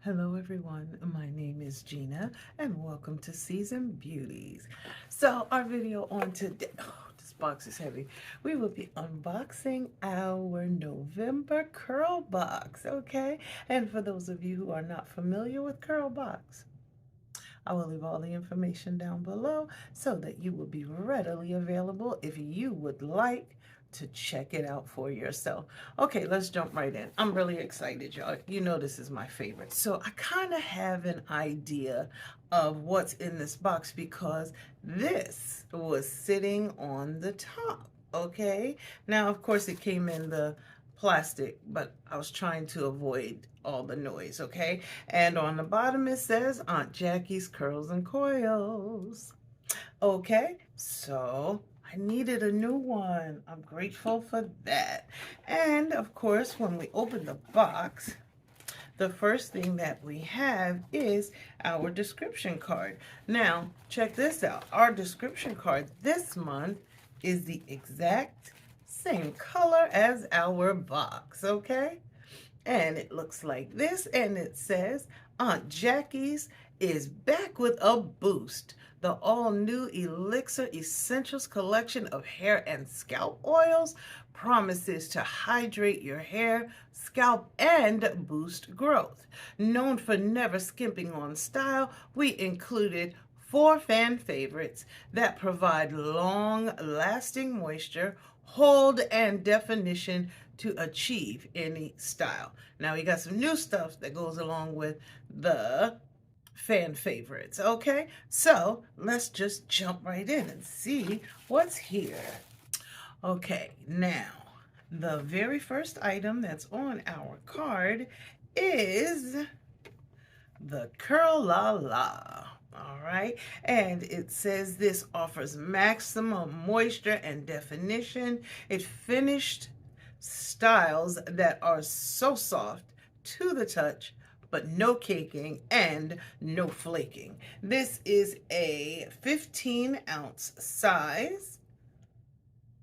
Hello everyone, my name is Gina and welcome to Season Beauties. So our video on today, this box is heavy. We will be unboxing our November Curl Box, okay? And for those of you who are not familiar with CURLBOX, I will leave all the information down below so that you will be readily available if you would like to check it out for yourself. Okay, let's jump right in. I'm really excited, y'all. You know this is my favorite. So I kind of have an idea of what's in this box because this was sitting on the top, okay? Now, of course, it came in the plastic, but I was trying to avoid all the noise, okay? And on the bottom it says Aunt Jackie's Curls and Coils. Okay, so I needed a new one. I'm grateful for that. And of course, when we open the box, the first thing that we have is our description card. Now, check this out. Our description card this month is the exact same color as our box, okay? And it looks like this, and it says, Aunt Jackie's is back with a boost. The all-new Elixir Essentials collection of hair and scalp oils promises to hydrate your hair, scalp, and boost growth. Known for never skimping on style, we included 4 fan favorites that provide long-lasting moisture, hold, and definition to achieve any style. Now we got some new stuff that goes along with the fan favorites, okay? So let's just jump right in and see what's here. Okay, now the very first item that's on our card is the Curl La La. All right, and it says this offers maximum moisture and definition. It finished styles that are so soft to the touch, but no caking and no flaking. This is a 15-ounce size.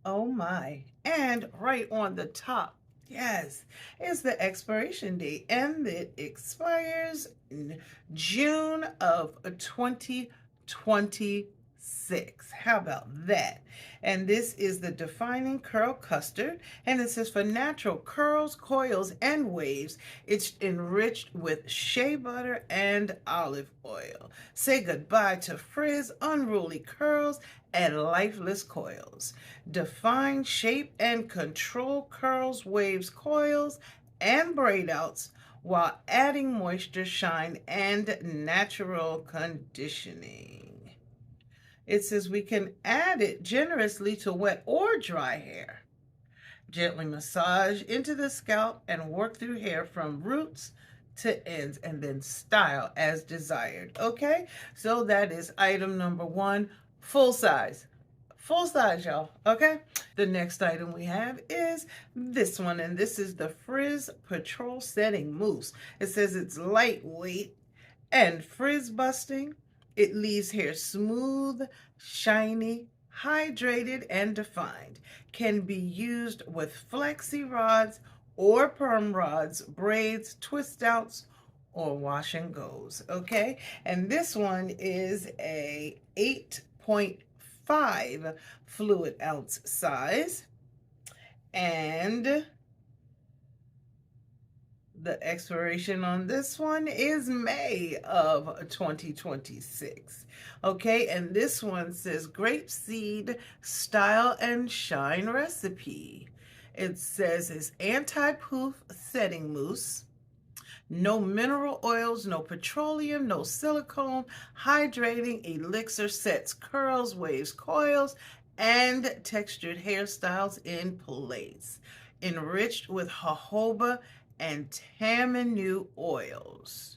Oh my. And right on the top, yes, is the expiration date, and it expires in June of 2026. How about that? And this is the Defining Curl Custard, and it says for natural curls, coils, and waves, it's enriched with shea butter and olive oil. Say goodbye to frizz, unruly curls, and lifeless coils. Define, shape, and control curls, waves, coils, and braid outs while adding moisture, shine, and natural conditioning. It says we can add it generously to wet or dry hair. Gently massage into the scalp and work through hair from roots to ends, and then style as desired. Okay, so that is item number 1, full size. Full size, y'all. Okay, the next item we have is this one, and this is the Frizz Patrol Setting Mousse. It says it's lightweight and frizz busting. It leaves hair smooth, shiny, hydrated, and defined. Can be used with flexi rods or perm rods, braids, twist outs, or wash and goes. Okay, and this one is a 8.5 fluid ounce size, and the expiration on this one is May of 2026. Okay, and this one says grapeseed style and shine recipe. It says it's anti-poof setting mousse. No mineral oils, no petroleum, no silicone. Hydrating elixir sets curls, waves, coils, and textured hairstyles in place. Enriched with jojoba and tamanu oils.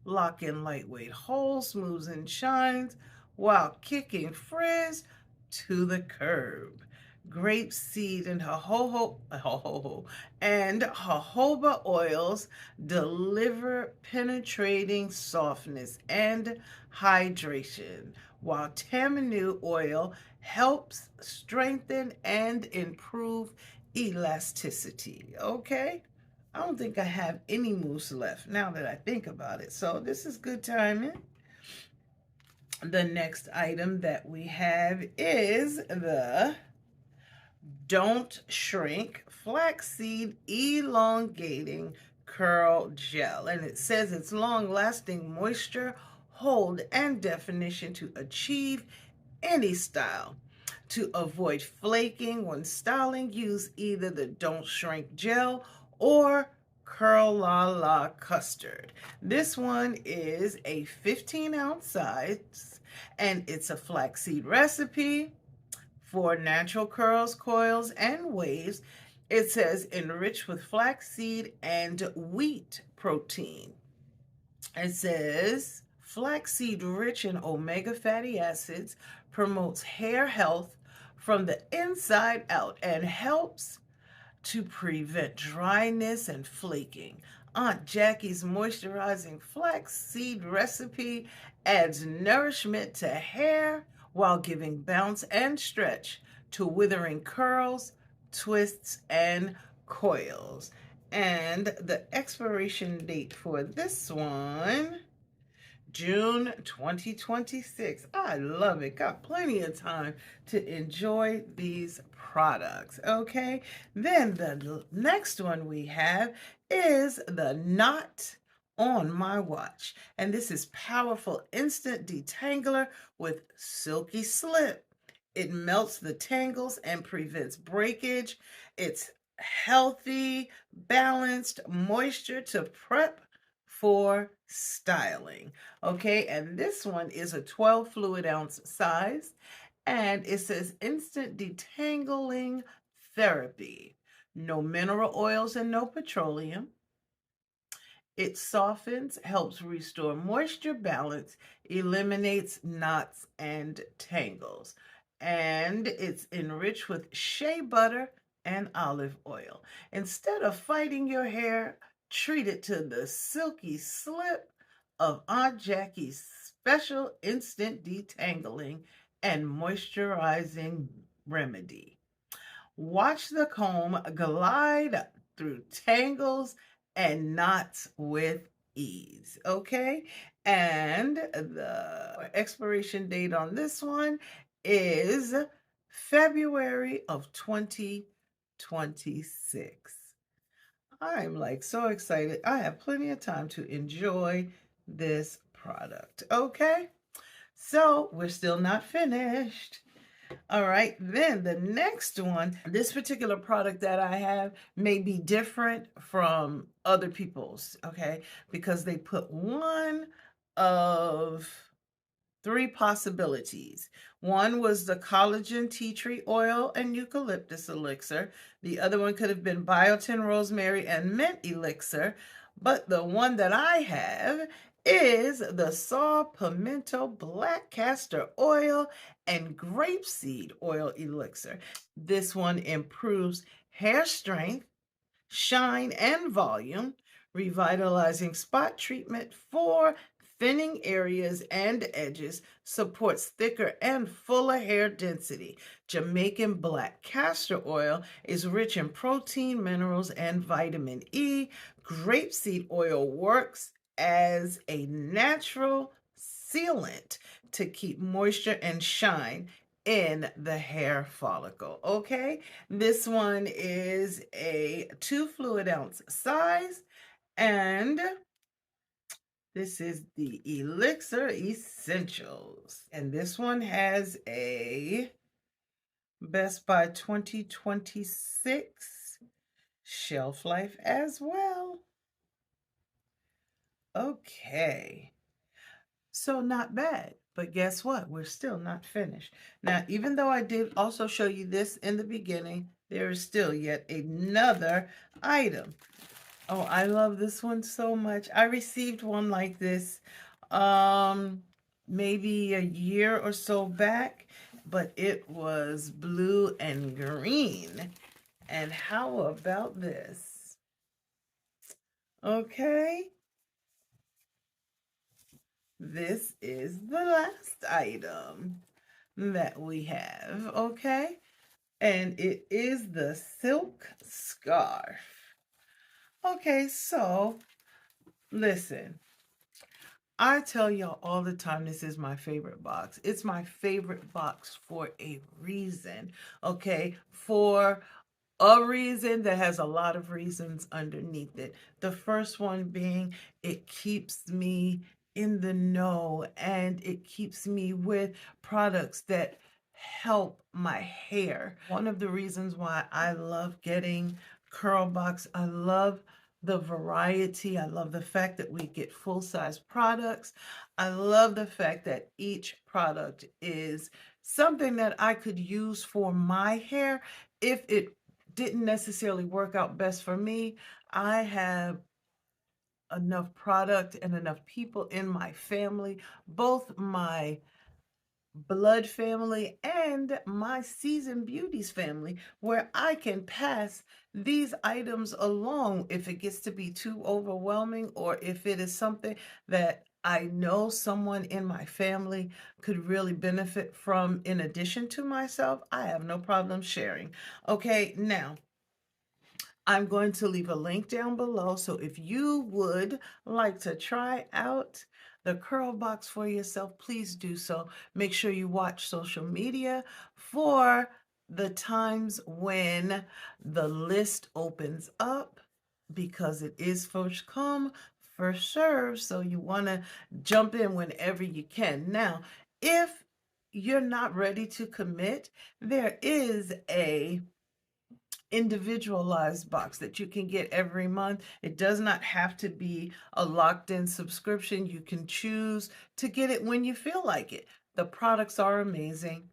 Lock in lightweight holds, smooths and shines while kicking frizz to the curb. Grapeseed and jojoba oils deliver penetrating softness and hydration, while tamanu oil helps strengthen and improve elasticity. Okay? I don't think I have any mousse left now that I think about it. So this is good timing. The next item that we have is the Don't Shrink Flaxseed Elongating Curl Gel. And it says it's long-lasting moisture, hold, and definition to achieve any style. To avoid flaking when styling, use either the Don't Shrink Gel or Curl La La Custard. This one is a 15-ounce size, and it's a flaxseed recipe for natural curls, coils, and waves. It says enriched with flaxseed and wheat protein. It says flaxseed rich in omega fatty acids, promotes hair health from the inside out, and helps to prevent dryness and flaking. Aunt Jackie's moisturizing flaxseed recipe adds nourishment to hair while giving bounce and stretch to withering curls, twists, and coils. And the expiration date for this one, June 2026. I love it. Got plenty of time to enjoy these products. Okay. Then the next one we have is the Knot on My Watch. And this is powerful instant detangler with silky slip. It melts the tangles and prevents breakage. It's healthy, balanced moisture to prep for styling. Okay, and this one is a 12 fluid ounce size, and it says instant detangling therapy. No mineral oils and no petroleum. It softens, helps restore moisture balance, eliminates knots and tangles. And it's enriched with shea butter and olive oil. Instead of fighting your hair, treat it to the silky slip of Aunt Jackie's special instant detangling and moisturizing remedy. Watch the comb glide through tangles and knots with ease. Okay. And the expiration date on this one is February of 2026. I'm like so excited. I have plenty of time to enjoy this product. Okay. So we're still not finished. All right, then the next one, this particular product that I have may be different from other people's, okay? Because they put one of three possibilities. One was the collagen tea tree oil and eucalyptus elixir. The other one could have been biotin, rosemary, and mint elixir. But the one that I have is the saw pimento black castor oil and grapeseed oil elixir. This one improves hair strength, shine, and volume, revitalizing spot treatment for thinning areas and edges, supports thicker and fuller hair density. Jamaican black castor oil is rich in protein, minerals, and vitamin E. Grapeseed oil works as a natural sealant to keep moisture and shine in the hair follicle. Okay, this one is a 2 fluid ounce size, and this is the Elixir Essentials. And this one has a Best Buy 2026 shelf life as well. Okay. So not bad, but guess what? We're still not finished. Now, even though I did also show you this in the beginning, there is still yet another item. Oh, I love this one so much. I received one like this maybe a year or so back, but it was blue and green. And how about this? Okay. This is the last item that we have, okay? And it is the silk scarf. Okay, so listen. I tell y'all all the time this is my favorite box. It's my favorite box for a reason, okay? For a reason that has a lot of reasons underneath it. The first one being it keeps me in the know and it keeps me with products that help my hair. One of the reasons why I love getting CURLBOX, I love the variety. I love the fact that we get full-size products. I love the fact that each product is something that I could use for my hair if it didn't necessarily work out best for me. I have enough product and enough people in my family, both my blood family and my seasoned beauties family, where I can pass these items along if it gets to be too overwhelming, or if it is something that I know someone in my family could really benefit from in addition to myself. I have no problem sharing. Okay, now I'm going to leave a link down below. So if you would like to try out the CURLBOX for yourself, please do so. Make sure you watch social media for the times when the list opens up, because it is first come, first serve. So you want to jump in whenever you can. Now, if you're not ready to commit, there is a individualized box that you can get every month. It does not have to be a locked-in subscription. You can choose to get it when you feel like it. The products are amazing,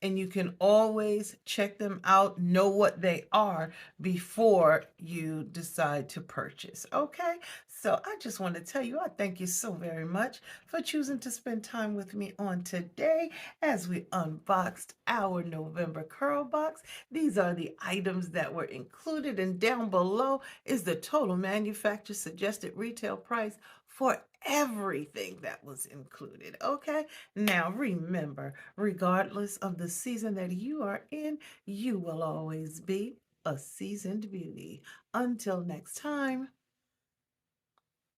and you can always check them out, know what they are before you decide to purchase. Okay, so I just want to tell you, I thank you so very much for choosing to spend time with me on today as we unboxed our November CURLBOX. These are the items that were included, and down below is the total manufacturer suggested retail price for everything that was included. Okay, now remember, regardless of the season that you are in, you will always be a seasoned beauty. Until next time.